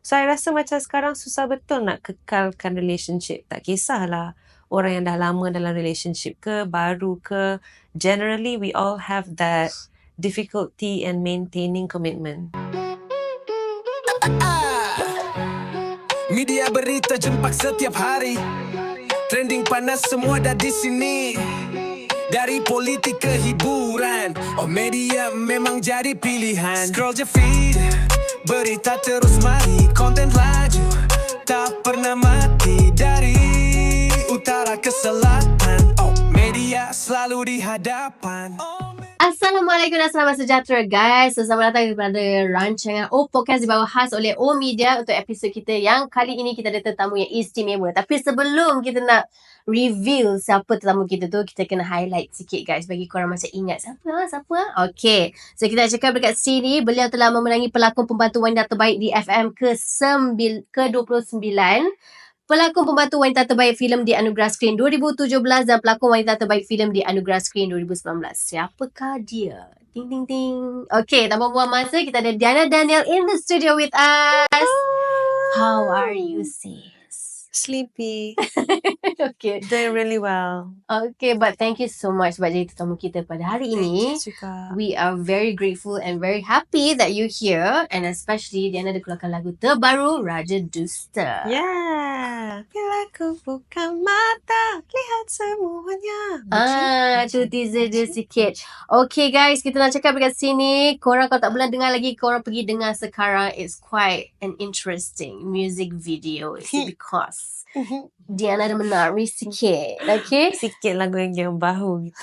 So I rasa macam sekarang susah betul nak kekalkan relationship. Tak kisahlah orang yang dah lama dalam relationship ke, baru ke. Generally, we all have that difficulty in maintaining commitment. Media berita jempak setiap hari. Trending panas semua dah di sini. Dari politik ke hiburan, media memang jadi pilihan. Scroll je feed, berita terus mari. Konten laju, tak pernah mati. Dari utara ke selatan, media selalu di hadapan. Assalamualaikum dan selamat sejahtera guys. Selamat datang kepada rancangan Podcast dibawa khas oleh Media untuk episod kita yang kali ini kita ada tetamu yang istimewa. Tapi sebelum kita nak reveal siapa tetamu kita tu, kita kena highlight sikit guys bagi korang macam ingat siapa. Okay, so kita nak cakap dekat sini, beliau telah memenangi pelakon pembantu wanita terbaik di FM ke-29, pelakon pembantu wanita terbaik filem di Anugerah Screen 2017 dan pelakon wanita terbaik filem di Anugerah Screen 2019. Siapakah dia? Ting ting ting. Okay, tanpa buang masa, kita ada Danielle in the studio with us. How are you sis? Sleepy. Okay. Doing really well. Okay, but thank you so much sebab jadi tetamu kita pada hari ini. Thank you juga. We are very grateful and very happy that you're here, and especially Diana ada keluarkan lagu terbaru, Raja Dusta. Yeah. Bila ku buka mata, lihat semuanya. Tu teaser dia sikit. Okay guys, kita nak cakap dekat sini. Korang kalau tak boleh dengar lagi, korang pergi dengar sekarang. It's quite an interesting music video. It's because Diana ada menari sikit. Okay? Sikit lagu yang bahu gitu.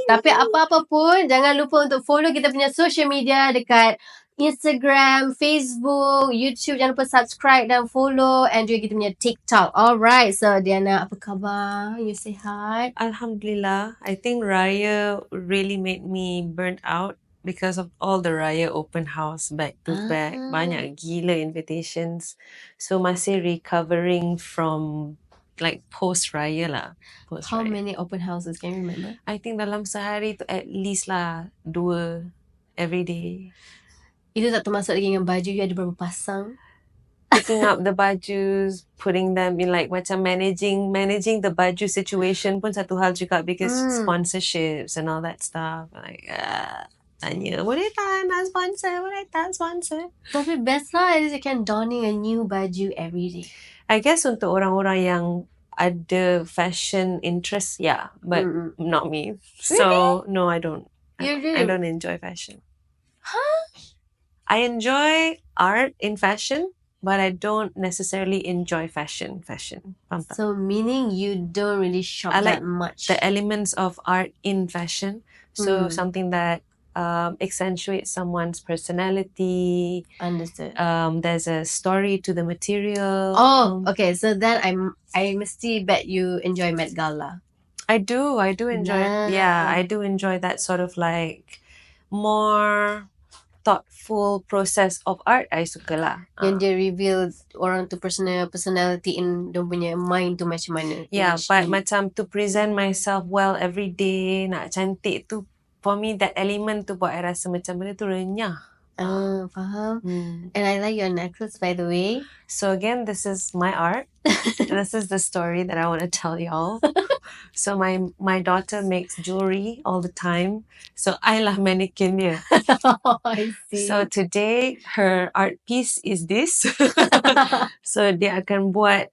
Tapi apa-apa pun, jangan lupa untuk follow kita punya social media dekat Instagram, Facebook, YouTube. Jangan lupa subscribe dan follow, and juga kita punya TikTok. Alright, so Diana, apa khabar? You sihat? Alhamdulillah. I think Raya really made me burnt out because of all the Raya open house back to back. Banyak gila invitations. So masih recovering from like post Raya lah. How many open houses? Can you remember? I think dalam sehari tu at least lah 2 every day. Itu tak termasuk lagi dengan baju you ada berapa pasang? Picking up the bajus, putting them in like macam managing the baju situation pun satu hal juga because sponsorships and all that stuff. Like tanya, boleh tak nak sponsor? Boleh tak sponsor? Tapi best lah, at least you can donning a new baju every day. I guess untuk orang-orang yang ada fashion interest, yeah, but not me. So no, I don't. You do? I don't enjoy fashion. Huh? I enjoy art in fashion, but I don't necessarily enjoy fashion. Faham tak? So meaning you don't really shop I like that much. the elements of art in fashion. So something that accentuates someone's personality. Understood. There's a story to the material. Oh, okay. So then I mesti bet you enjoy Met Gala. I do enjoy. Nah. Yeah, I do enjoy that sort of like more thoughtful process of art. I suka lah. Yang dia reveal orang tu personality in dia punya mind tu macam mana. Yeah, but macam to present myself well every day, nak cantik tu, for me that element tu buat I rasa macam benda tu renyah. Faham. And I like your necklace, by the way. So again, this is my art. This is the story that I want to tell y'all. So my daughter makes jewelry all the time. So I lah mannequin dia. I see. So today her art piece is this. So dia akan buat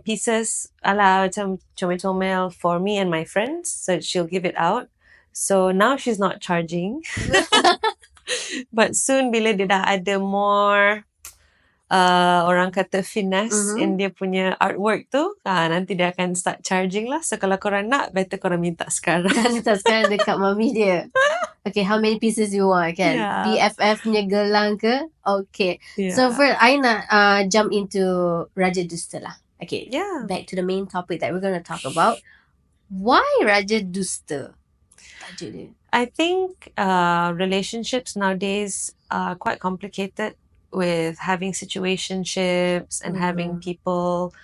pieces ala macam comel-comel for me and my friends. So she'll give it out. So now she's not charging. But soon bila dia dah ada more orang kata finesse in dia punya artwork tu, nanti dia akan start charging lah. So kalau korang nak, better korang minta sekarang. Minta sekarang dekat mami dia. Okay, how many pieces you want kan? Yeah. BFF punya gelang ke? Okay. Yeah. So first, I nak jump into Raja Dusta lah. Okay. Yeah. Back to the main topic that we're going to talk about. Why Raja Dusta? Tajuk dia. I think relationships nowadays are quite complicated with having situationships and having people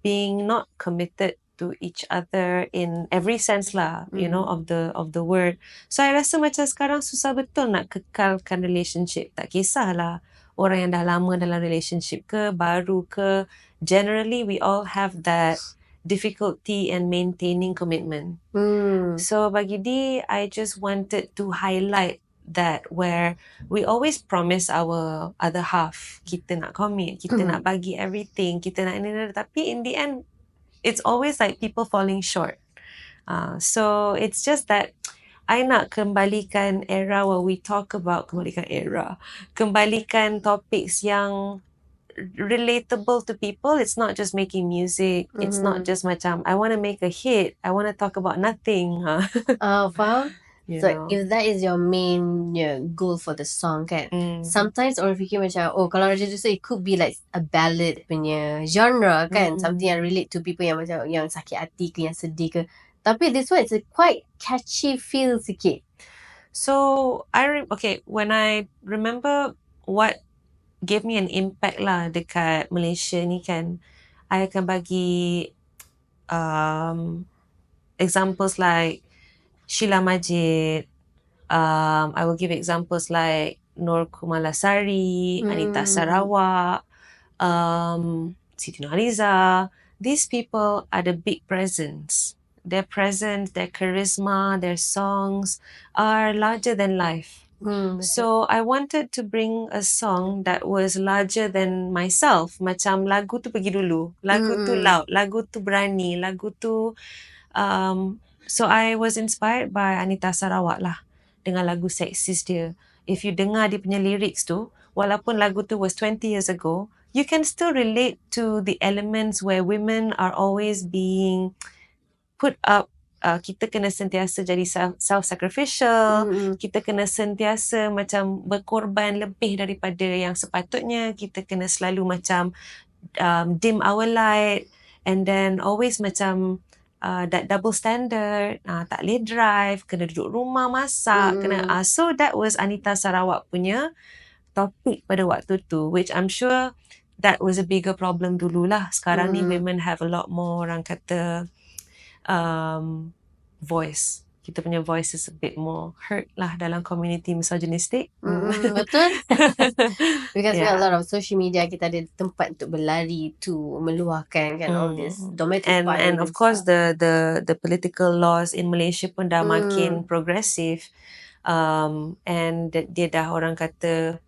being not committed to each other in every sense lah, you know, of the word. So I rasa macam sekarang susah betul nak kekalkan relationship. Tak kisahlah orang yang dah lama dalam relationship ke, baru ke, generally we all have that difficulty in maintaining commitment. So bagi Dee, I just wanted to highlight that where we always promise our other half, kita nak commit, kita nak bagi everything, kita nak ini, tapi in the end, it's always like people falling short. So it's just that I nak kembalikan era where we talk about, kembalikan topics yang relatable to people. It's not just making music. It's not just macam I want to make a hit. I want to talk about nothing. Faham? You So know. if that is your main goal for the song kan, sometimes orang fikir macam kalau Raja Dusta it could be like a ballad punya genre kan, something yang relate to people yang macam yang sakit hati ke, yang sedih ke. Tapi this one it's a quite catchy feel sikit. So when I remember what gave me an impact lah dekat Malaysia ni kan, I akan bagi examples like Sheila Majid. I will give examples like Nur Kumalasari, Anita Sarawak, Siti Nurhaliza. These people are the big presence. Their presence, their charisma, their songs are larger than life. So I wanted to bring a song that was larger than myself. Macam lagu tu pergi dulu, lagu tu loud, lagu tu berani, lagu tu so I was inspired by Anita Sarawak lah dengan lagu Sexist dia. If you dengar dia punya lyrics tu, walaupun lagu tu was 20 years ago, you can still relate to the elements where women are always being put up. Kita kena sentiasa jadi self-sacrificial. Kita kena sentiasa macam berkorban lebih daripada yang sepatutnya. Kita kena selalu macam dim our light, and then always macam that double standard, tak boleh drive, kena duduk rumah masak, so that was Anita Sarawak punya topik pada waktu tu, which I'm sure that was a bigger problem dululah. Sekarang ni women have a lot more, orang kata, voice. Kita punya voice is a bit more hurt lah dalam community misogynistic. Betul. Because we have a lot of social media, kita ada tempat untuk berlari to meluahkan kan all this domestic violence. And of course the political laws in Malaysia pun dah makin progressive. And dia dah orang kata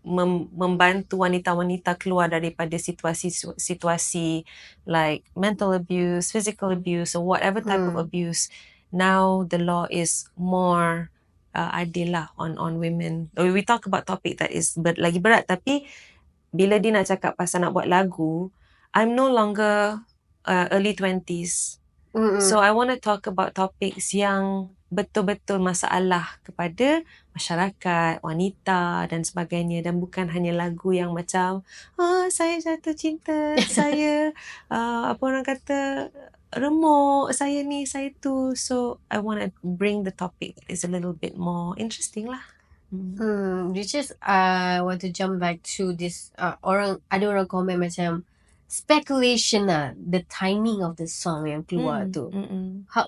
membantu wanita-wanita keluar daripada situasi like mental abuse, physical abuse, or whatever type of abuse. Now the law is more adil lah on women. We talk about topic that is lagi berat, tapi bila dia nak cakap pasal nak buat lagu, I'm no longer early 20s. So I want to talk about topics yang betul-betul masalah kepada masyarakat, wanita dan sebagainya, dan bukan hanya lagu yang macam saya jatuh cinta, saya apa orang kata remuk, saya ni, saya tu. So I want to bring the topic that is a little bit more interesting lah. Which is I want to jump back to this ada orang komen macam speculation lah, the timing of the song yang keluar tu.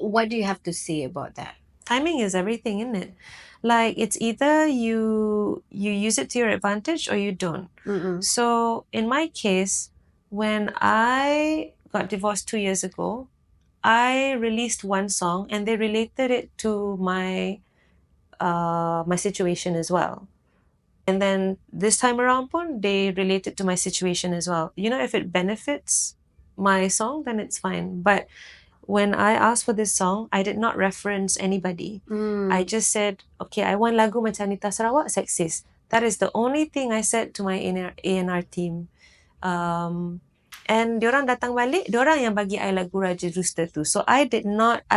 What do you have to say about that? Timing is everything, isn't it? Like it's either you use it to your advantage or you don't. So in my case, when I got divorced 2 years ago, I released one song and they related it to my situation as well. And then this time around pun, they related to my situation as well. You know, if it benefits my song, then it's fine. But when I asked for this song, I did not reference anybody. I just said, okay, I want lagu macam Anita Sarawak, Sexist. That is the only thing I said to my A&R team. And diorang datang balik, diorang yang bagi I lagu Raja Dusta tu. So I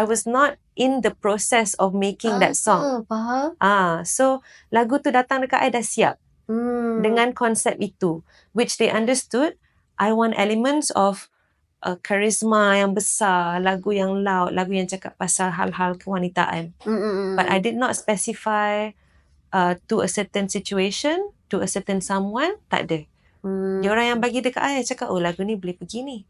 was not in the process of making that song. Faham? So lagu tu datang dekat I dah siap. Dengan konsep itu. Which they understood, I want elements of karisma yang besar, lagu yang loud, lagu yang cakap pasal hal-hal kewanitaan. But I did not specify to a certain situation, to a certain someone, tak ada. Diorang yang bagi dekat I cakap, lagu ni boleh pergi ni.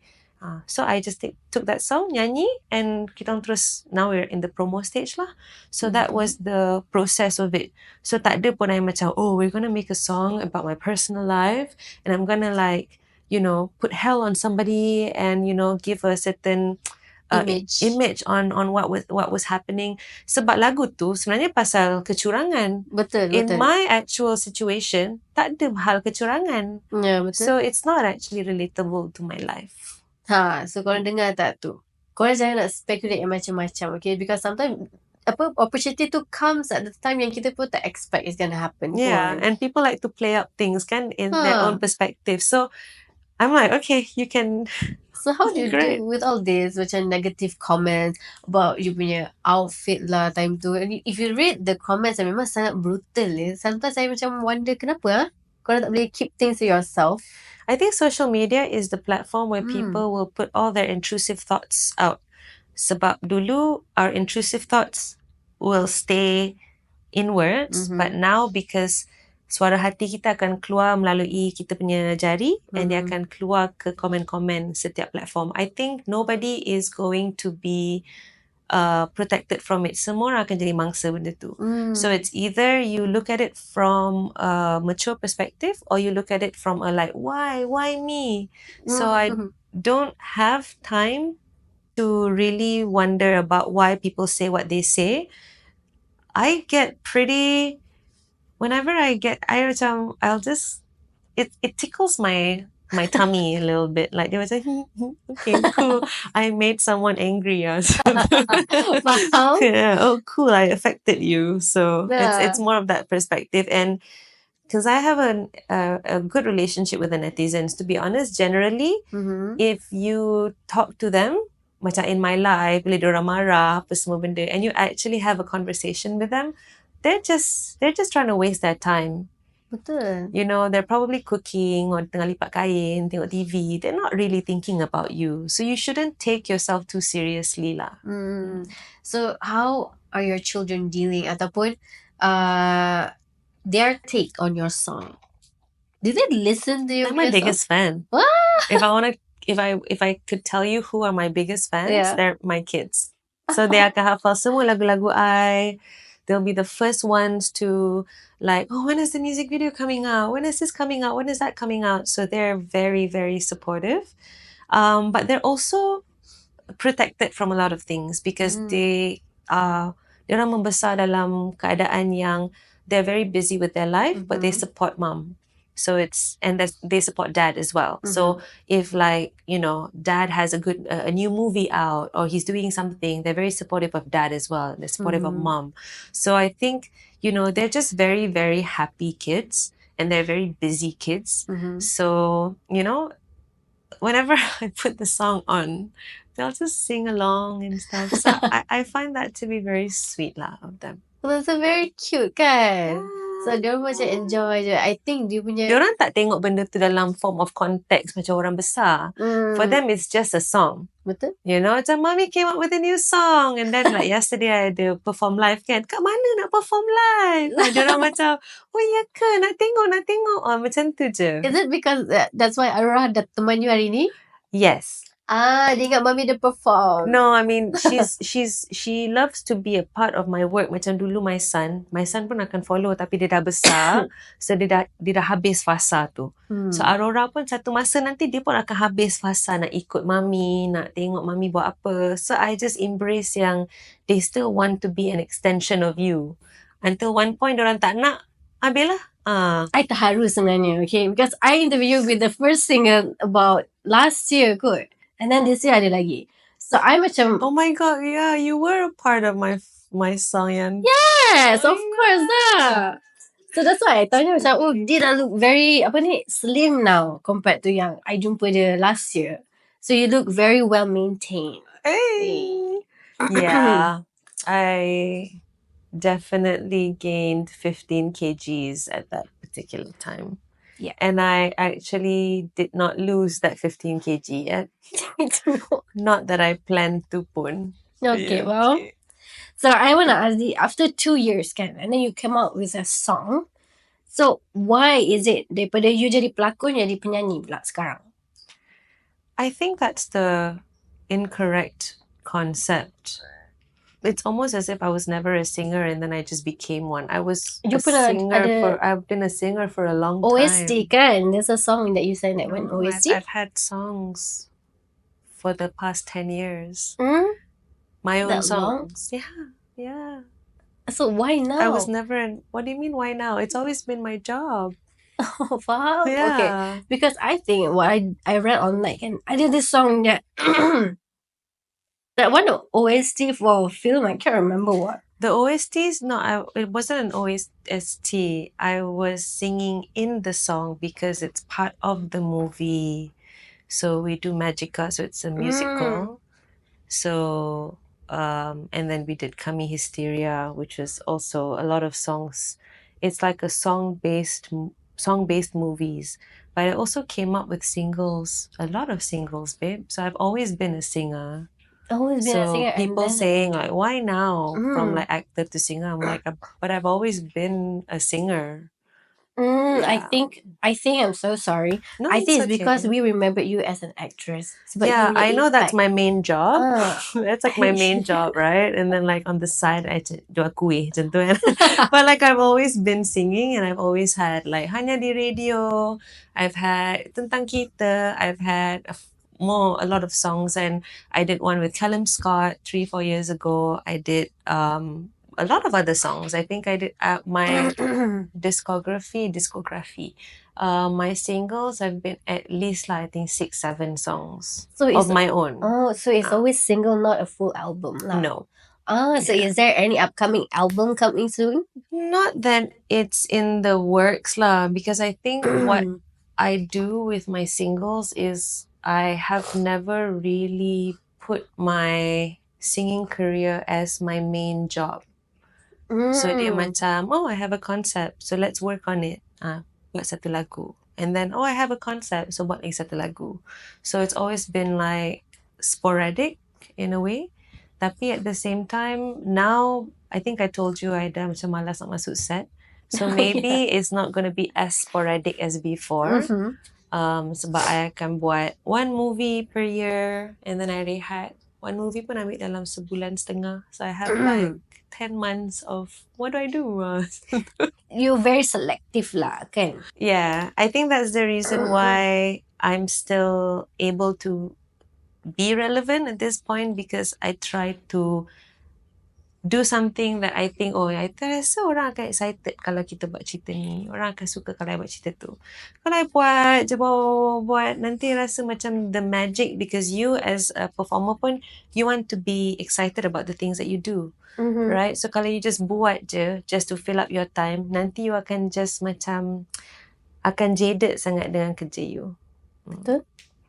So I just took that song, nyanyi, and kita orang terus, now we're in the promo stage lah. So that was the process of it. So tak ada pun I macam, oh, we're gonna make a song about my personal life and I'm gonna like, put hell on somebody and, give a certain image on what was happening. Sebab lagu tu sebenarnya pasal kecurangan. Betul. In my actual situation, tak ada hal kecurangan. Ya, betul. So it's not actually relatable to my life. So korang dengar tak tu? Korang jangan nak speculate yang macam-macam, okay? Because sometimes opportunity tu comes at the time yang kita pun tak expect it's gonna happen. Yeah, and people like to play up things kan in their own perspective. So I'm like, okay, you can. So how do you deal with all this macam negative comments about you punya outfit lah time tu? And if you read the comments, memang sangat brutal. Sometimes saya macam wonder kenapa korang tak boleh keep things to yourself. I think social media is the platform where people will put all their intrusive thoughts out. Sebab dulu our intrusive thoughts will stay inwards, but now because suara hati kita akan keluar melalui kita punya jari and dia akan keluar ke komen-komen setiap platform. I think nobody is going to be protected from it. Semua orang akan jadi mangsa benda tu. So it's either you look at it from a mature perspective or you look at it from a like, why me? So I don't have time to really wonder about why people say what they say. I get pretty, whenever I'll just, it tickles my tummy a little bit. Like they were like, okay, cool. I made someone angry. Wow. Yeah. Oh, cool. I affected you. So it's more of that perspective. And because I have a good relationship with the netizens, to be honest, generally, if you talk to them, macam in my life, bila diorang marah, apa semua benda, and you actually have a conversation with them, they're just trying to waste their time. Betul. They're probably cooking or tengah lipat kain, tengok TV. They're not really thinking about you. So you shouldn't take yourself too seriously lah. So how are your children dealing ataupun their take on your song? Do they listen to your I'm my biggest fan. What? If I could tell you who are my biggest fans, they're my kids. So they akan hafal semua lagu-lagu I. They'll be the first ones to like, oh, when is the music video coming out? When is this coming out? When is that coming out? So they're very, very supportive. But they're also protected from a lot of things because they orang membesar dalam keadaan yang they're very busy with their life, but they support mom. So they support dad as well. So if like, dad has a new movie out or he's doing something, they're very supportive of dad as well. They're supportive of mom. So I think, they're just very, very happy kids and they're very busy kids. So, whenever I put the song on, they'll just sing along and stuff. So I find that to be very sweet lah of them. Well, that's very cute kan? So, diorang macam enjoy je. I think dia punya... Diorang tak tengok benda tu dalam form of context macam orang besar. For them, it's just a song. Betul. Macam mommy came up with a new song. And then like yesterday, I ada perform live kan. Kat mana nak perform live? Diorang macam, oh ya ke? Nak tengok. Macam tu je. Is it because that's why Aurora dah teman you hari ni? Yes. Dia ingat mami dia perform. No, I mean she loves to be a part of my work. Macam dulu my son pun akan follow tapi dia dah besar. So dia dah habis fasa tu. So Aurora pun satu masa nanti dia pun akan habis fasa nak ikut mami, nak tengok mami buat apa. So I just embrace yang they still want to be an extension of you. Until one point orang tak nak, habis lah. I terharu sebenarnya, okay? Because I interviewed with the first singer about last year kot. And then this year ada lagi. So I macam... Oh my god, yeah, you were a part of my song, Yan. Yes, of course lah. So that's why I tanya macam, oh, dia dah look very, slim now compared to yang I jumpa dia last year. So you look very well maintained. Hey. Yeah, I definitely gained 15 kgs at that particular time. Yeah. And I actually did not lose that 15 kg yet. Not that I planned to pun. Okay, well. So I want to ask you, after 2 years kan, and then you come out with a song. So why is it daripada you jadi pelakon jadi penyanyi pula sekarang? I think that's the incorrect concept. It's almost as if I was never a singer and then I just became one. I was You a pernah singer ada I've been a singer for a long OST time. kan? There's a song that you sang that went No, OST. I've had songs for the past 10 years. My own That long? songs. Yeah. So why now? I was never what do you mean why now? It's always been my job. Oh, faham? Yeah. Okay. Because I think what I read online and I did this song that that one OST for a film. I can't remember what. The OSTs, no, it wasn't an OST. I was singing in the song because it's part of the movie. So we do Magica, so it's a musical. So, and then we did Kami Hysteria, which was also a lot of songs. It's like a song-based movies. But I also came up with singles, a lot of singles, babe. So I've always been a singer. Always been a So singer. people and then, saying like, why now? From like actor to singer. I'm like, but I've always been a singer. I Yeah. think I'm so sorry. No, I think it's it's because okay. we remembered you as an actress. Sebab Yeah, you punya I know that's impact. my main job. Ah. That's like my main job, right? And then like on the side, I do kuih macam tu kan. But like I've always been singing and I've always had like Hanya di Radio. I've had Tentang Kita. I've had a lot of songs, and I did one with Callum Scott 3-4 years ago. I did a lot of other songs. I think I did my discography. My singles have been at least like I think 6-7 songs So of it's my own. so it's always single, not a full album lah. No, So is there any upcoming album coming soon? not that it's in the works lah. Because I think what I do with my singles is I have never really put my singing career as my main job. So dia macam, I have a concept, so let's work on it. Buat satu lagu. And then, I have a concept, so buat lagi satu lagu. So it's always been like sporadic in a way. Tapi at the same time, now, I think I told you I dah macam malas nak masuk set. So maybe it's not going to be as sporadic as before. Sebab I akan buat one movie per year, and then I rehat. One movie pun ambil dalam sebulan setengah. So I have like 10 months of what do I do? You're very selective lah, kan? Yeah, I think that's the reason why I'm still able to be relevant at this point, because I try to do something that I think, I rasa orang akan excited kalau kita buat cerita ni. Orang akan suka kalau I buat cerita tu. Kalau I buat je buat nanti rasa macam the magic, because you as a performer pun, you want to be excited about the things that you do. Right? So kalau you just buat je, just to fill up your time, nanti you akan just macam akan jaded sangat dengan kerja you. Betul.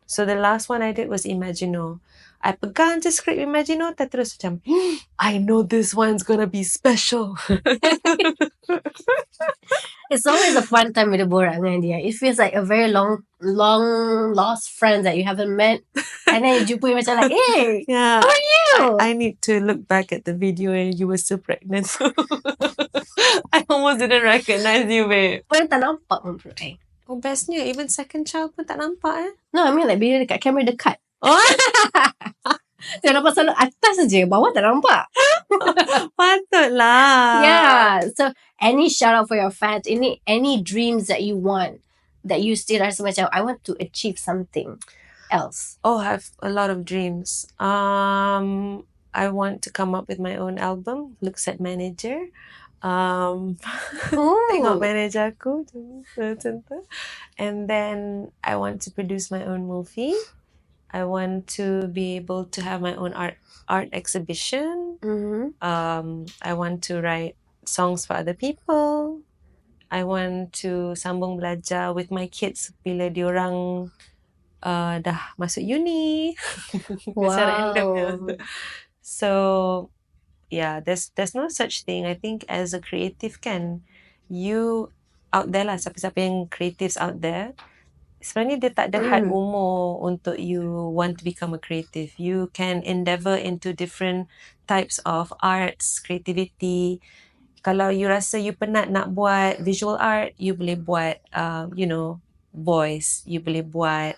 So the last one I did was Imagino. I pegang je script Imagino, tak terus macam, I know this one's gonna be special. It's always a fun time with the borang dengan dia. It feels like a very long lost friend that you haven't met. And then you jumpa macam like, hey, Yeah. how are you? I need to look back at the video and you were still pregnant. I almost didn't recognize you, babe. Orang tak nampak pun bro. Bestnya, even second child pun tak nampak. No, I mean like bila dekat kamera dekat. Oh, Dia nampak selalu atas je, bawah tak nampak. patutlah. Yeah. So any shout out for your fans, any dreams that you want, that you still rasa macam I want to achieve something else. I have a lot of dreams. I want to come up with my own album, Looks at Manager. Tengok manager aku macam tu. And then I want to produce my own movie. I want to be able to have my own art exhibition. I want to write songs for other people. I want to sambung belajar with my kids bila diorang dah masuk uni. Macam random je. So yeah, there's no such thing. I think as a creative kan, you out there lah, siapa-siapa yang creatives out there, sebenarnya dia tak ada had umur untuk you want to become a creative. You can endeavour into different types of arts, creativity. Kalau you rasa you penat nak buat visual art, you boleh buat voice, you boleh buat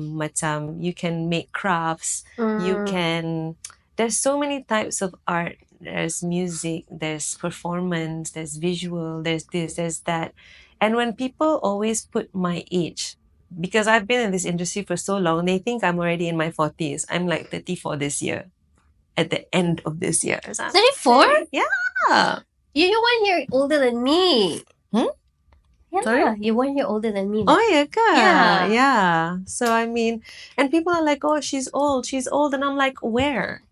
macam you can make crafts, you can, there's so many types of art. There's music, there's performance, there's visual, there's this, there's that. And when people always put my age, because I've been in this industry for so long, they think I'm already in my 40s. I'm like 34 this year, at the end of this year. So I'm 34? saying, yeah. You're 1 year older than me. Yeah, Sorry? you're 1 year older than me. Oh, yeah, ka? Yeah. Yeah. So, I mean, and people are like, oh, she's old. And I'm like, where?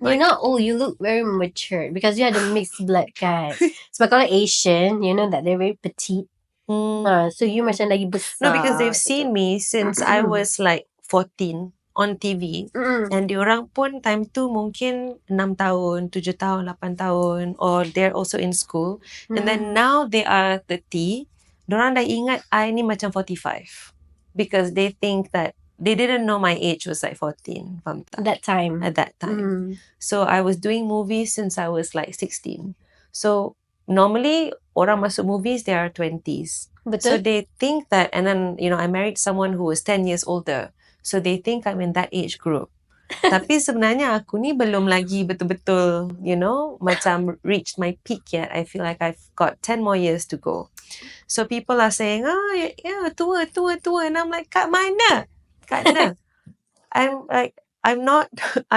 You're not old. You look very mature because you had a mixed blood kan. Sebab kalau Asian, you know that they're very petite. So you macam lagi besar. No, because they've seen me since I was like 14 on TV. And diorang pun time tu mungkin 6 tahun, 7 tahun, 8 tahun, or they're also in school. And then now they are 30. Diorang dah ingat I ni macam 45. Because they think that they didn't know my age was like 14. Faham tak? That time. At that time. So I was doing movies since I was like 16. So normally orang masuk movies, they are 20s. Betul. So they think that, and then, you know, I married someone who was 10 years older. So they think I'm in that age group. Tapi sebenarnya aku ni belum lagi betul-betul, you know, macam reached my peak yet. I feel like I've got 10 more years to go. So people are saying, oh, yeah, tua. And I'm like, kat mana? Kat mana? I'm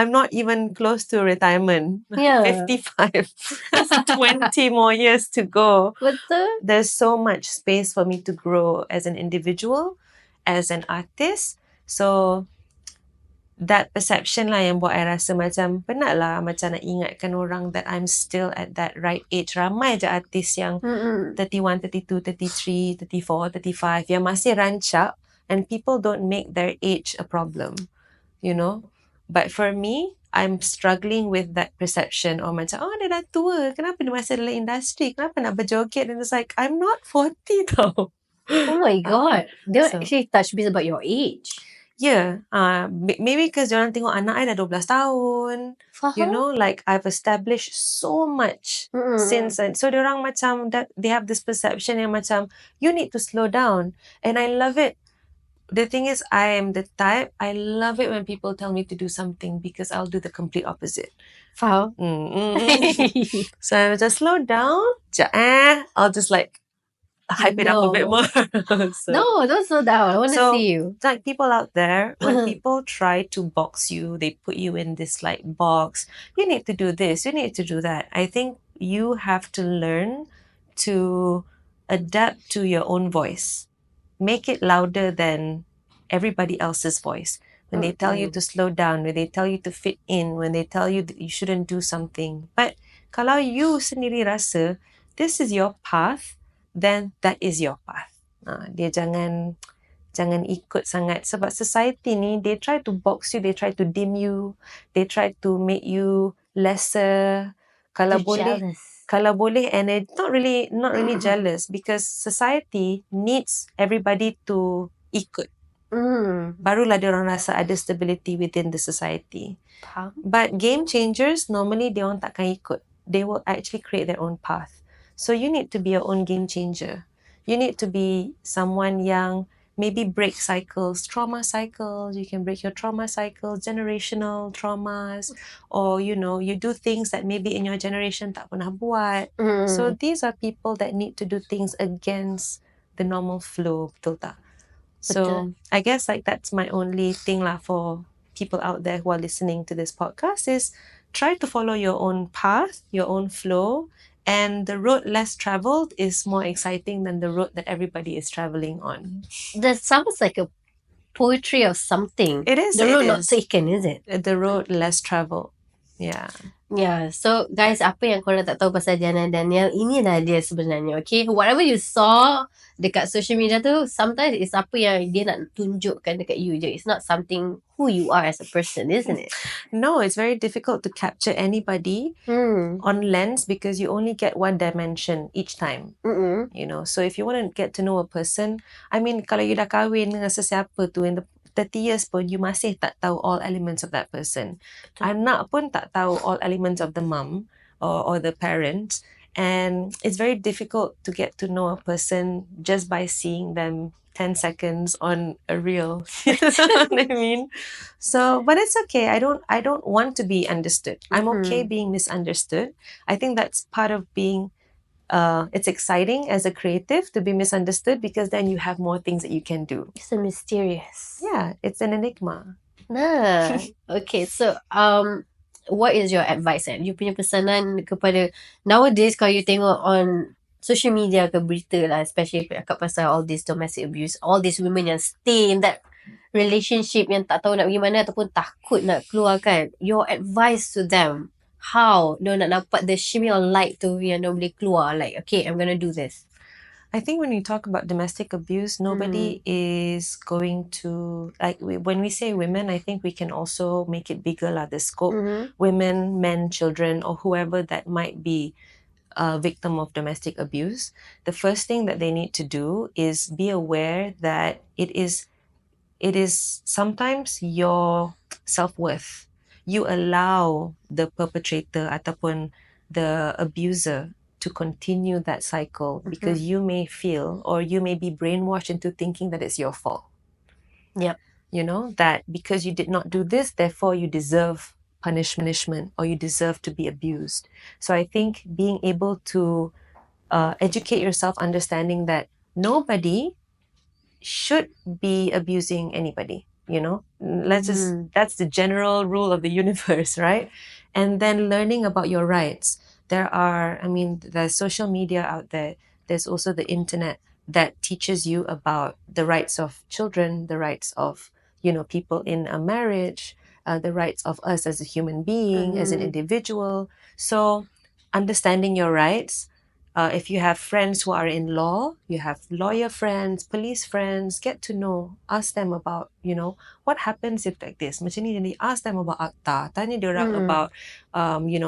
not even close to retirement. Yeah. 55. That's 20 more years to go. Betul. There's so much space for me to grow as an individual, as an artist. So that perception lah yang buat I rasa macam penat lah macam nak ingatkan orang that I'm still at that right age. Ramai je artis yang 31, 32, 33, 34, 35 yang masih rancak, and people don't make their age a problem, you know. But for me, I'm struggling with that perception. Or macam, oh, dia dah tua. Kenapa dia masih dalam industri? Kenapa nak berjoget? And it's like, I'm not 40 tau. Oh my God. They So- actually touch base about your age. Yeah. Maybe because diorang tengok anak I dah 12 tahun. Faham? You know, like I've established so much since then. So diorang macam, that they have this perception yang macam, you need to slow down. And I love it. The thing is, I am the type, I love it when people tell me to do something because I'll do the complete opposite. Faham? So I just slow down. I'll just like hype it up a bit No. more. So, No, don't slow down. I want to So- see you. it's like people out there, when people try to box you, they put you in this like box. You need to do this, you need to do that. I think you have to learn to adapt to your own voice. Make it louder than everybody else's voice. When they tell you to slow down, when they tell you to fit in, when they tell you that you shouldn't do something. But kalau you sendiri rasa this is your path, then that is your path. Dia jangan ikut sangat, sebab society ni, they try to box you, they try to dim you, they try to make you lesser. Kalau You're boleh, jealous. kalau boleh, and it's not really jealous, because society needs everybody to ikut. Barulah dia orang rasa ada stability within the society. Faham? But game changers, normally dia orang takkan ikut. They will actually create their own path. So you need to be your own game changer. You need to be someone yang maybe break cycles, trauma cycles. You can break your trauma cycles, generational traumas, or you know, you do things that maybe in your generation tak pernah buat. So these are people that need to do things against the normal flow, betul tak? So Betul. I guess like that's my only thing lah for people out there who are listening to this podcast, is try to follow your own path, your own flow, and the road less traveled is more exciting than the road that everybody is traveling on. That sounds like a poetry of something. It is. The it road not is. taken, is it? The road less traveled. Yeah. Yeah, so guys, apa yang korang tak tahu pasal Diana Danielle, inilah dia sebenarnya, okay? Whatever you saw dekat social media tu, sometimes it's apa yang dia nak tunjukkan dekat you je. It's not something who you are as a person, isn't it? No, it's very difficult to capture anybody on lens because you only get one dimension each time. You know, so if you want to get to know a person, I mean, kalau you dah kahwin dengan sesiapa tu in the 30 years pun, you masih tak tahu all elements of that person. Anak pun tak tahu all elements of the mum or the parents. And it's very difficult to get to know a person just by seeing them 10 seconds on a reel. You know what I mean? So, but it's okay. I don't want to be understood. I'm okay being misunderstood. I think that's part of being it's exciting as a creative to be misunderstood, because then you have more things that you can do. It's so mysterious. Yeah, it's an enigma. Nah. Okay, so what is your advice? You punya pesanan kepada nowadays kalau you tengok on social media ke berita lah, especially cakap pasal all this domestic abuse, all these women yang stay in that relationship yang tak tahu nak pergi mana ataupun takut nak keluar kan. Your advice to them, how dia nak dapat the shimmy of light tu yang dia boleh keluar, like okay, I'm gonna do this. I think when we talk about domestic abuse, nobody is going to, like, when we say women, I think we can also make it bigger, the scope. Women, men, children, or whoever that might be a victim of domestic abuse. The first thing that they need to do is be aware that it is sometimes your self-worth. You allow the perpetrator ataupun the abuser to continue that cycle because you may feel, or you may be brainwashed into thinking that it's your fault. Yep. You know, that because you did not do this, therefore you deserve punishment, or you deserve to be abused. So I think being able to educate yourself, understanding that nobody should be abusing anybody, you know. That's the general rule of the universe, right? And then learning about your rights. There's social media out there. There's also the internet that teaches you about the rights of children, the rights of, people in a marriage, the rights of us as a human being, as an individual. So understanding your rights. If you have friends who are in law, you have lawyer friends, police friends, get to know, ask them about, what happens if like this. Macam ni, jadi ask them about akta. Tanya diorang about,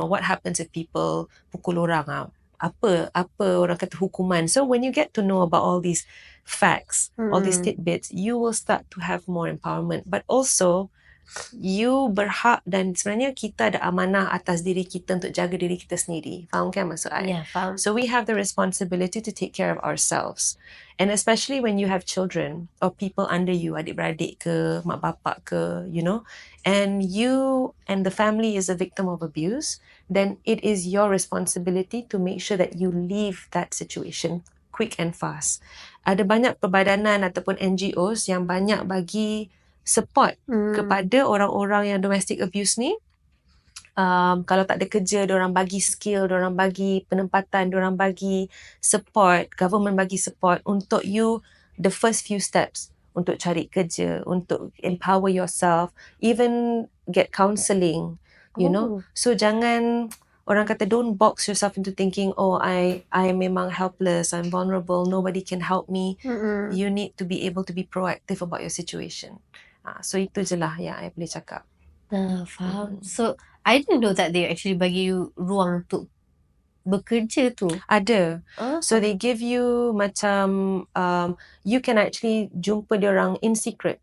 what happens if people pukul orang. Apa orang kata hukuman. So when you get to know about all these facts, all these tidbits, you will start to have more empowerment. But also, you berhak, dan sebenarnya kita ada amanah atas diri kita untuk jaga diri kita sendiri. Faham kan maksud I? Yeah, faham. So we have the responsibility to take care of ourselves. And especially when you have children or people under you, adik-beradik ke, mak bapak ke, and you and the family is a victim of abuse, then it is your responsibility to make sure that you leave that situation quick and fast. Ada banyak perbadanan ataupun NGOs yang banyak bagi support kepada orang-orang yang domestic abuse ni. Kalau tak ada kerja, diorang bagi skill, diorang bagi penempatan, diorang bagi support, government bagi support untuk you the first few steps untuk cari kerja, untuk empower yourself, even get counselling, you know. So jangan, orang kata, don't box yourself into thinking, I memang helpless, I'm vulnerable, nobody can help me. You need to be able to be proactive about your situation. So itu je lah yang I boleh cakap. Faham. So I didn't know that they actually bagi you ruang untuk bekerja tu. Ada. So they give you macam you can actually jumpa diorang in secret.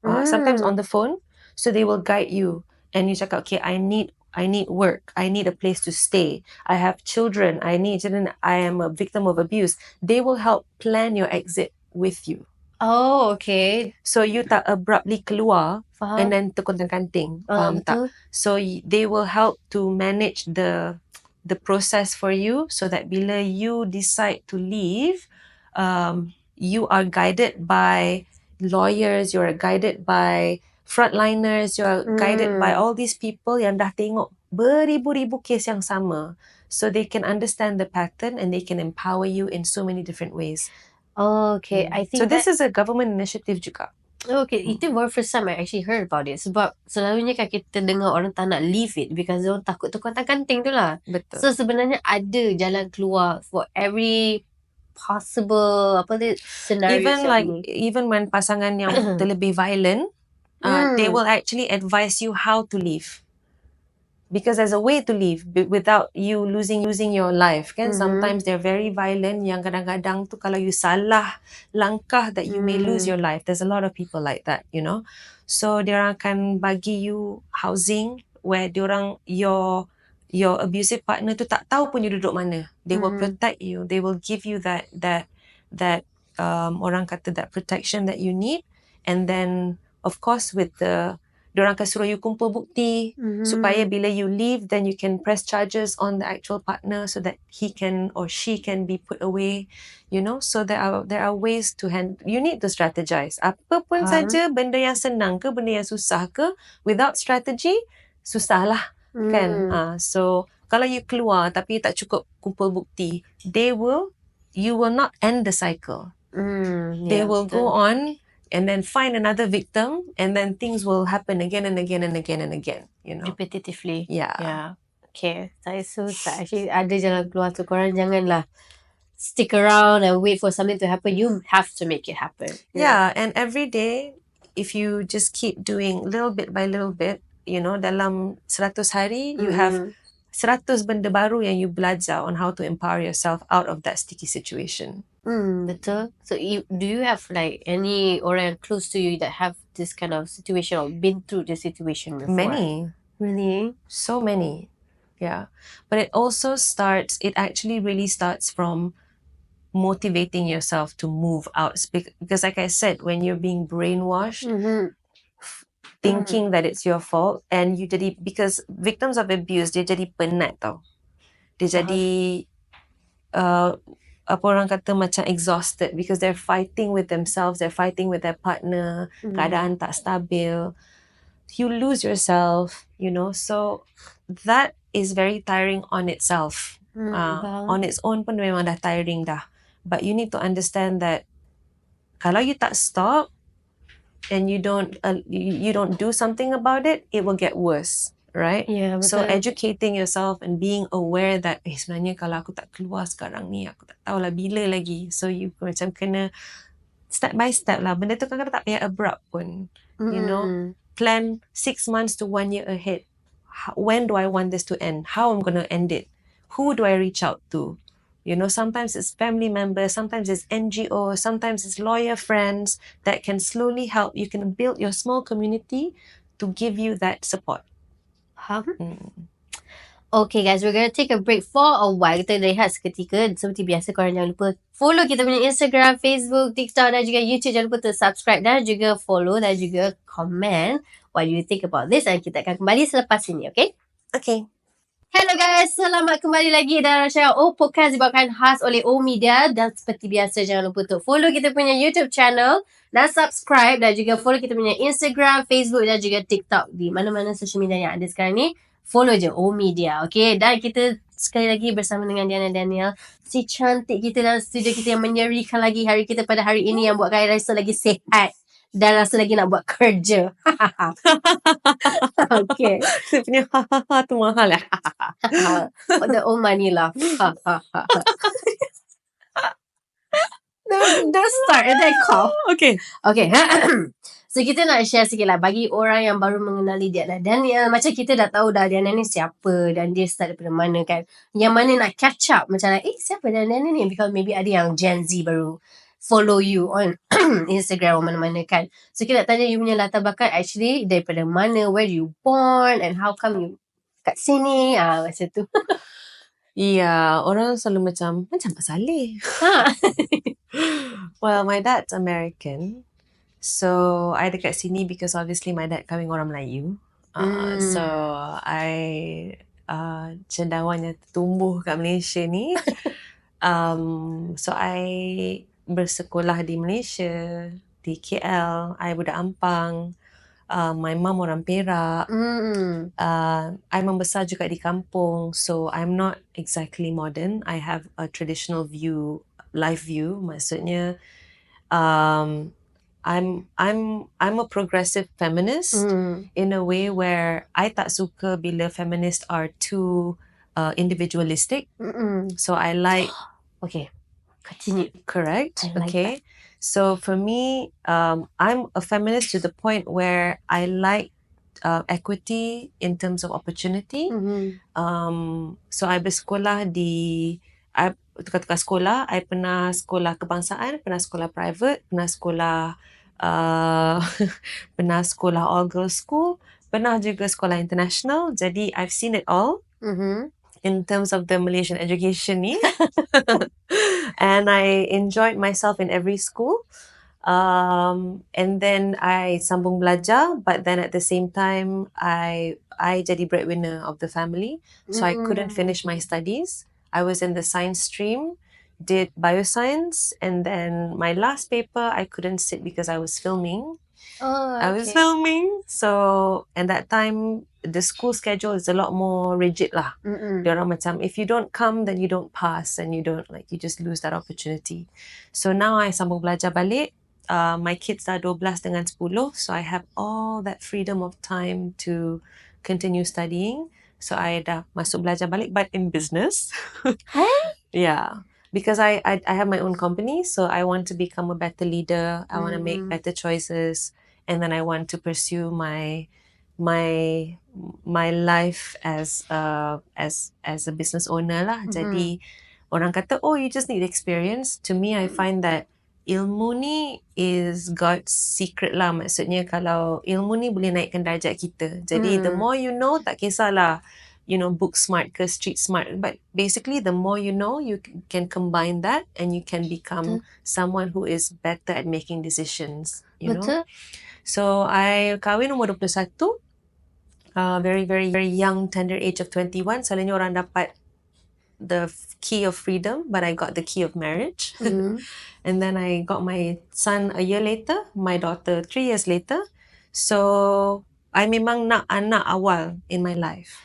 Sometimes on the phone. So they will guide you and you cakap, okay, I need work. I need a place to stay. I have children. I am a victim of abuse. They will help plan your exit with you. Oh, okay. So you tak abruptly keluar Faham. and then terkontang-kanting. Faham tak? So they will help to manage the process for you, so that bila you decide to leave, you are guided by lawyers, you are guided by frontliners, you are guided by all these people yang dah tengok beribu-ribu kes yang sama. So they can understand the pattern and they can empower you in so many different ways. Okay, I think so this is a government initiative juga. Okay, itu baru first time I actually heard about it. Sebab selalunya kan kita dengar orang tak nak leave it because orang takut terkontang-kanting tu lah. Betul. So sebenarnya ada jalan keluar for every possible scenario. Even when pasangan yang terlebih violent, they will actually advise you how to leave. Because there's a way to leave without you losing your life. Kan? Sometimes they're very violent. Yang kadang-kadang tu kalau you salah langkah that you may lose your life. There's a lot of people like that, you know. So diorang akan bagi you housing where diorang your abusive partner tu tak tahu pun you duduk mana. They will protect you. They will give you that orang kata that protection that you need. And then of course with diorang akan suruh you kumpul bukti supaya bila you leave, then you can press charges on the actual partner so that he can or she can be put away, so there are ways to you need to strategize. Apa pun saja, benda yang senang ke, benda yang susah ke, without strategy, susah lah kan. So kalau you keluar tapi tak cukup kumpul bukti, you will not end the cycle. They will go on and then find another victim, and then things will happen again and again and again and again, repetitively. Yeah. Okay, saya susah. Actually, ada jalan keluar tu. Korang janganlah stick around and wait for something to happen. You have to make it happen. Yeah, and every day, if you just keep doing little bit by little bit, dalam 100 hari, you have 100 benda baru yang you belajar on how to empower yourself out of that sticky situation. Betul. So do you have like any orang yang close to you that have this kind of situation or been through this situation before? Many. Really? So many. Yeah. But it actually really starts from motivating yourself to move out. Because like I said, when you're being brainwashed, thinking that it's your fault, and because victims of abuse, dia jadi penat tau. Dia jadi apa orang kata macam exhausted because they're fighting with themselves, they're fighting with their partner, keadaan tak stabil. You lose yourself, so that is very tiring on itself. On its own pun memang dah tiring dah. But you need to understand that kalau you tak stop and you don't do something about it, it will get worse. Right? Yeah, so betul. educating yourself and being aware that sebenarnya kalau aku tak keluar sekarang ni, aku tak tahulah bila lagi. So you macam kena step by step lah. Benda tu kadang-kadang tak payah abrupt pun. Plan 6 months to 1 year ahead. When do I want this to end? How I'm going to end it? Who do I reach out to? Sometimes it's family members, sometimes it's NGOs, sometimes it's lawyer friends that can slowly help. You can build your small community to give you that support. Okay guys, we're gonna take a break for a while. Kita rehat seketika. Seperti biasa, korang jangan lupa follow kita punya Instagram, Facebook, TikTok dan juga YouTube. Jangan lupa to subscribe dan juga follow dan juga comment what you think about this. Dan kita akan kembali selepas ini, okay? Okay. Hello guys, selamat kembali lagi dalam rancangan Podcast dibawakan khas oleh Media. Dan seperti biasa, jangan lupa untuk follow kita punya YouTube channel dan subscribe, dan juga follow kita punya Instagram, Facebook dan juga TikTok. Di mana-mana social media yang ada sekarang ni, follow je Media, okay? Dan kita sekali lagi bersama dengan Danielle, si cantik kita dalam studio kita yang menyerikan lagi hari kita pada hari ini, yang buatkan saya rasa lagi sihat dan rasa lagi nak buat kerja. Okay. Dia punya tu mahal lah. The old money laugh. Don't start and then cough. Okay. So kita nak share sikit lah bagi orang yang baru mengenali dia lah. Dan macam kita dah tahu dah Danielle ni siapa dan dia start daripada mana kan. Yang mana nak catch up macam siapa Danielle ni, because maybe ada yang Gen Z baru follow you on Instagram or mana-mana kan. So kita nak tanya you punya latar belakang actually daripada mana, where you born and how come you kat sini, macam tu. Yeah, orang selalu macam Pak Saleh. Well, my dad's American. So, I dekat sini because obviously my dad kahwin orang Melayu. So, I cendawannya tumbuh kat Malaysia ni. So, I bersekolah di Malaysia, di KL. I budak Ampang. My mum orang Perak. I membesar juga di kampung. So, I'm not exactly modern. I have a traditional view, life view. Maksudnya, I'm a progressive feminist in a way where I tak suka bila feminists are too individualistic. So I like... Okay, continue. Correct. I like okay. that. So for me, I'm a feminist to the point where I like equity in terms of opportunity. So I bersekolah tukar-tukar sekolah. I pernah sekolah kebangsaan, pernah sekolah private, pernah sekolah pernah sekolah all girls school, pernah juga sekolah international. Jadi I've seen it all. in terms of the Malaysian education ni. And I enjoyed myself in every school. And then I sambung belajar, but then at the same time, I jadi breadwinner of the family. So I couldn't finish my studies. I was in the science stream, did bioscience, and then my last paper, I couldn't sit because I was filming. I was filming. So, and that time, the school schedule is a lot more rigid lah. Diorang macam, if you don't come, then you don't pass, and you don't, like, you just lose that opportunity. So now I sambung belajar balik. My kids are 12 dengan 10, so I have all that freedom of time to continue studying. So I dah masuk belajar balik, but in business. Yeah. Because I have my own company, so I want to become a better leader. I want to make better choices, and then I want to pursue my life as a business owner lah. Jadi orang kata, oh, you just need experience. To me, I find that ilmu ni is God's secret lah. Maksudnya kalau ilmu ni boleh naikkan darjat kita. Jadi the more you know, tak kisahlah, you know, book smart ke street smart. But basically, the more you know, you can combine that and you can become someone who is better at making decisions. You know? So I kahwin umur 21. Very, very, very young, tender age of 21. Selalunya orang dapat the key of freedom, but I got the key of marriage. And then I got my son a year later, my daughter 3 years later. So I memang nak anak awal in my life.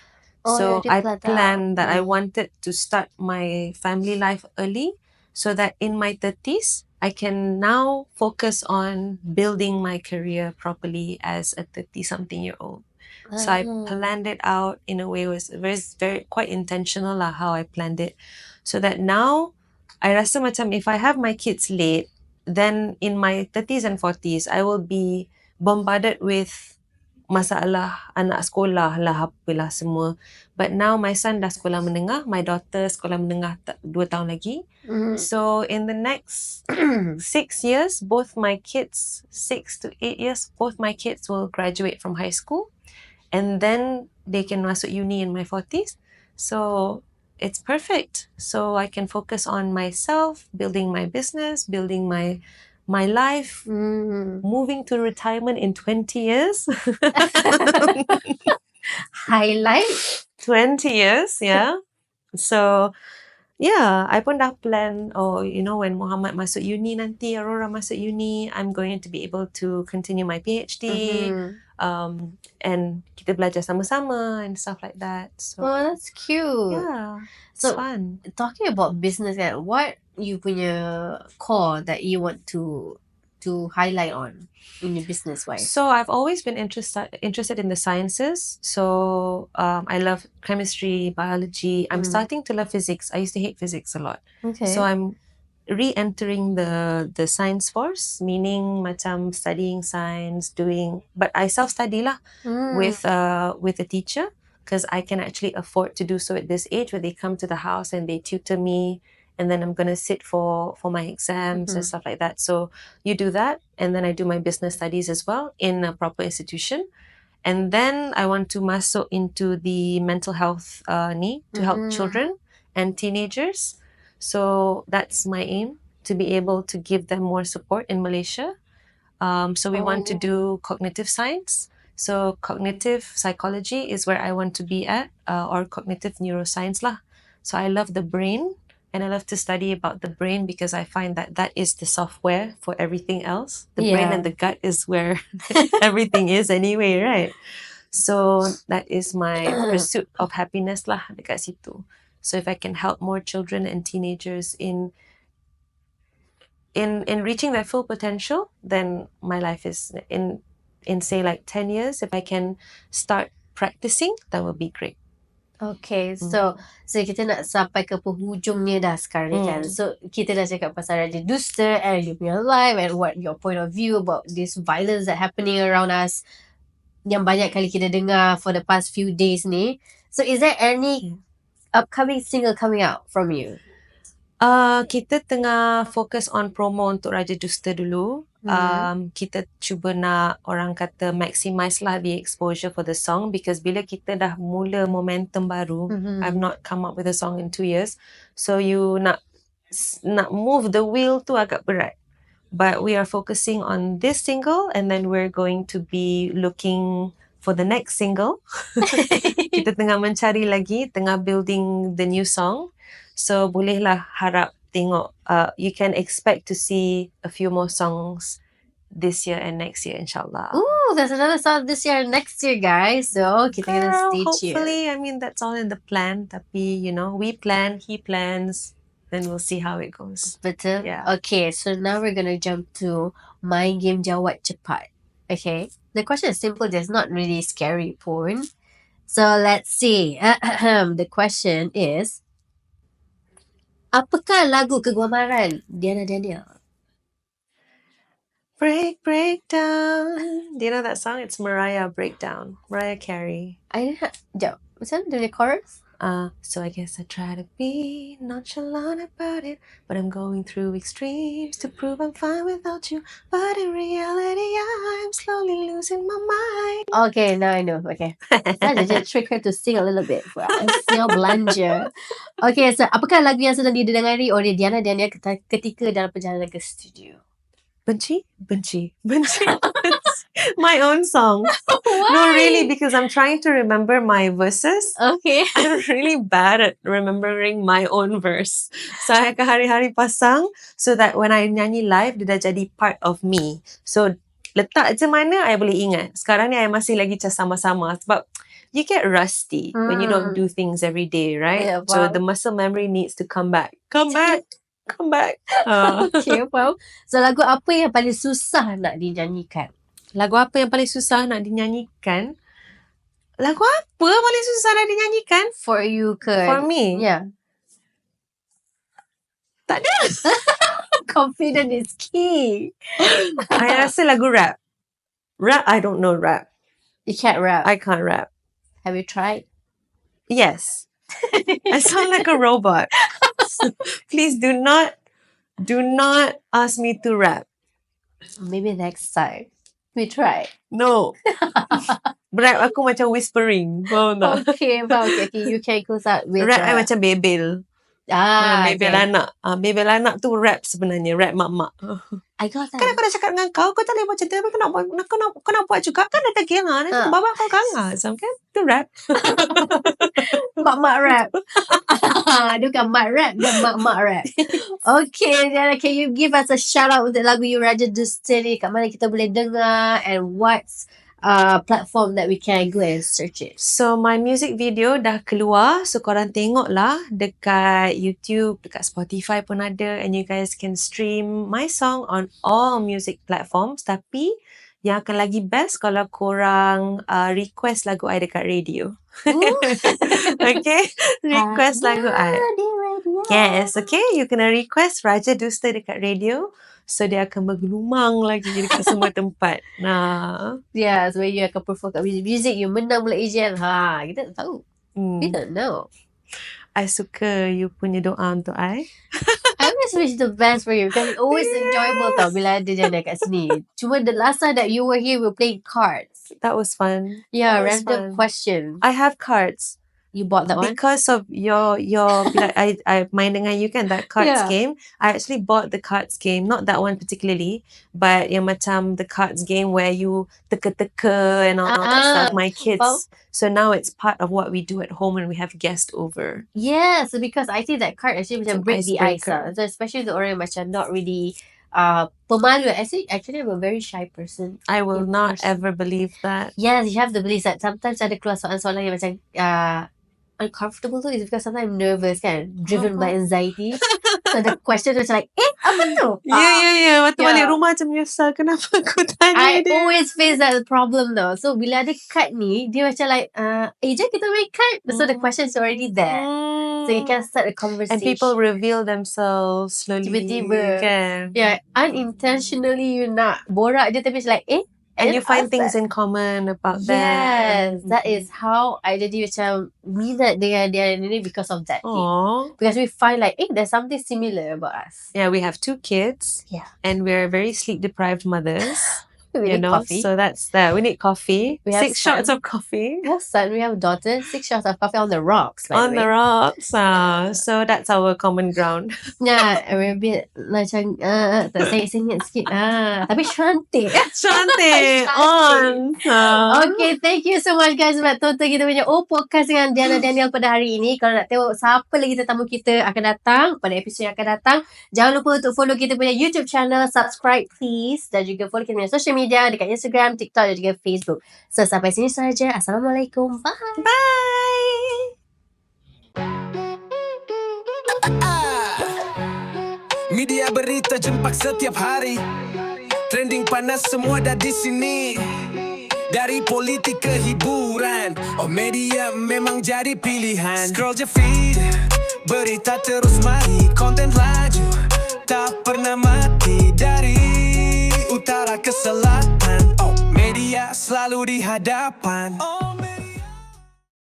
So I planned that I wanted to start my family life early so that in my 30s, I can now focus on building my career properly as a 30-something-year-old. So I planned it out in a way, was very quite intentional lah how I planned it. So that now, I rasa macam if I have my kids late, then in my 30s and 40s, I will be bombarded with masalah anak sekolah lah, apalah semua. But now my son dah sekolah menengah, my daughter sekolah menengah 2 tahun lagi. So in the next 6 years, both my kids, 6 to 8 years, both my kids will graduate from high school. And then they can masuk uni in my 40s. So it's perfect. So I can focus on myself, building my business, building my life, moving to retirement in 20 years. Highlight 20 years, yeah. So yeah, I pun dah plan, you know, when Muhammad masuk uni nanti, Aurora masuk uni, I'm going to be able to continue my PhD. And kita belajar sama-sama and stuff like that. So, that's cute. Yeah, it's fun. Talking about business, what you punya core that you want to highlight on in your business wise? So I've always been interested in the sciences. So I love chemistry, biology. I'm starting to love physics. I used to hate physics a lot. Okay. So I'm re-entering the science force, meaning macam studying science, but I self-study lah with a teacher, because I can actually afford to do so at this age, where they come to the house and they tutor me, and then I'm going to sit for my exams and stuff like that. So you do that, and then I do my business studies as well in a proper institution. And then I want to masuk into the mental health to help children and teenagers. So that's my aim, to be able to give them more support in Malaysia. So we want to do cognitive science. So cognitive psychology is where I want to be at, or cognitive neuroscience lah. So I love the brain, and I love to study about the brain, because I find that is the software for everything else. The brain and the gut is where everything is anyway, right? So that is my pursuit of happiness lah dekat situ. So if I can help more children and teenagers in reaching their full potential, then my life is in say like 10 years. If I can start practicing, that would be great. Okay, so kita nak sampai ke penghujungnya dah sekarang ni kan. So kita dah cakap pasal Raja Dusta and you punya life and what your point of view about this violence that happening around us, yang banyak kali kita dengar for the past few days ni. So is there any upcoming single coming out from you? Kita tengah fokus on promo untuk Raja Dusta dulu. kita cuba nak orang kata maximize lah the exposure for the song, because bila kita dah mula momentum baru, I've not come up with a song in 2 years, so you nak move the wheel tu agak berat. But we are focusing on this single, and then we're going to be looking for the next single. Kita tengah mencari lagi, tengah building the new song. So bolehlah harap tengok, you can expect to see a few more songs this year and next year, inshallah. Ooh, there's another song this year and next year, guys. So kita kena Well, stay tuned. hopefully, I mean, that's all in the plan. Tapi, we plan, he plans, then we'll see how it goes. Betul? Yeah. Okay, so now we're gonna jump to main game jawab cepat. Okay, the question is simple. There's not really scary pun. So let's see. The question is, apakah lagu kegemaran Danielle? Break down. Do you know that song? It's Mariah Breakdown. Mariah Carey. Sekejap. Macam mana dia chorus? So I guess I try to be nonchalant about it, but I'm going through extremes to prove I'm fine without you. But in reality, I'm slowly losing my mind. Okay, now I know. Okay. Saya just trick her to sing a little bit. Sial belanja. Okay, so apakah lagu yang sedang didengari oleh Danielle ketika dalam perjalanan ke studio? Benci. My own song. Why? No, really, because I'm trying to remember my verses. Okay. I'm really bad at remembering my own verse. So I akan hari-hari pasang so that when I nyanyi live, dia dah jadi part of me. So letak je mana, I boleh ingat. Sekarang ni I masih lagi macam sama-sama sebab you get rusty when you don't do things every day, right? Yeah, So wow. the muscle memory needs to come back. Come back. Okay, wow. So lagu apa yang paling susah nak dinyanyikan? Lagu apa yang paling susah nak dinyanyikan? Lagu apa paling susah nak dinyanyikan? For you ke? For me? Yeah. Tak ada. Confident is key. I rasa lagu rap. Rap, I don't know rap. You can't rap. I can't rap. Have you tried? Yes. I sound like a robot. So please do not ask me to rap. Maybe next time. We try. No. Rap aku macam whispering. Faham tak? Okay. You can close out with Rap I macam bebel. Bebel okay. anak. Bebel anak tu rap sebenarnya. Rap mak-mak. I got that. Kan aku dah cakap dengan kau tak boleh macam tu. Kau nak buat juga. Kan ada gila. Nanti baba kau kangas. Kan? Tu rap. Mak-mak rap. Dia bukan mak rap, dia mak-mak rap. Okay, Diana, can you give us a shout out untuk lagu you Raja Dusta ni? Kat mana kita boleh dengar, and what's platform that we can go and search it? So my music video dah keluar. So korang tengok lah dekat YouTube, dekat Spotify pun ada, and you guys can stream my song on all music platforms. Tapi yang akan lagi best kalau korang request lagu I dekat radio. Okay? Request lagu I. Yes, okay. You kena request Raja Dusta dekat radio. So dia akan bergelumang lagi dekat semua tempat. Nah. Yeah, so when you akan perform kat music, you menang pula AJL. Kita tak tahu. We don't know. I suka you punya doa untuk I. I always wish the best for you because it's always enjoyable tau bila ada Jana kat sini. Cuma the last time that you were here, we were playing cards. That was fun. Yeah, That was random fun. questions. I have cards. You bought that one? Because of your like I main dengan you kan, that cards game. I actually bought the cards game, not that one particularly, but yang macam the cards game where you teka-teka and all that stuff. My kids. So now it's part of what we do at home when we have guests over. Yeah, so because I think that card actually macam break the ice. So especially the orang yang macam not really pemalu. Actually, I'm a very shy person. I will not ever believe that. Yes, you have to believe that. Sometimes ada keluar soalan-soalan yang macam uncomfortable tu is because sometimes I'm nervous kan, driven by anxiety. So the question was like, apa tu? Yeah. Waktu balik rumah macam menyesal, kenapa aku tanya I dia? always face that problem though. So bila ada card ni, dia macam like, jom kita main card. So the question is already there. So you can start a conversation. And people reveal themselves slowly. Tiba-tiba. Kan? Yeah, unintentionally you nak borak je tapi it's like, And Then you find after- things in common about that. Yes, that is how I jadi macam minat dengan dia ni because of that. Aww. Because we find like, there's something similar about us. Yeah, we have 2 kids. Yeah. And we're very sleep deprived mothers. We you need know, coffee. so that's that. We need coffee. We have 6 shots sun. of coffee. We have son, we have daughter, 6 shots of coffee on the rocks. By On the the way. rocks. So that's our common ground. Yeah, we're a bit macam tak sengit-sengit sikit. Tapi cantik. Cantik. On. Okay, thank you so much guys sebab tonton kita punya podcast dengan Danielle pada hari ini. Kalau nak tengok siapa lagi tetamu kita akan datang pada episod yang akan datang, jangan lupa untuk follow kita punya YouTube channel, subscribe please, dan juga follow kita punya social media dekat Instagram, TikTok dan juga Facebook. So sampai sini sahaja. Assalamualaikum. Bye. Bye. Media berita jempak setiap hari, trending panas semua dah di sini. Dari politik ke hiburan, media memang jadi pilihan. Scroll je feed, berita terus mari, konten laju, tak pernah mati. Dari utara ke selatan, media selalu di hadapan.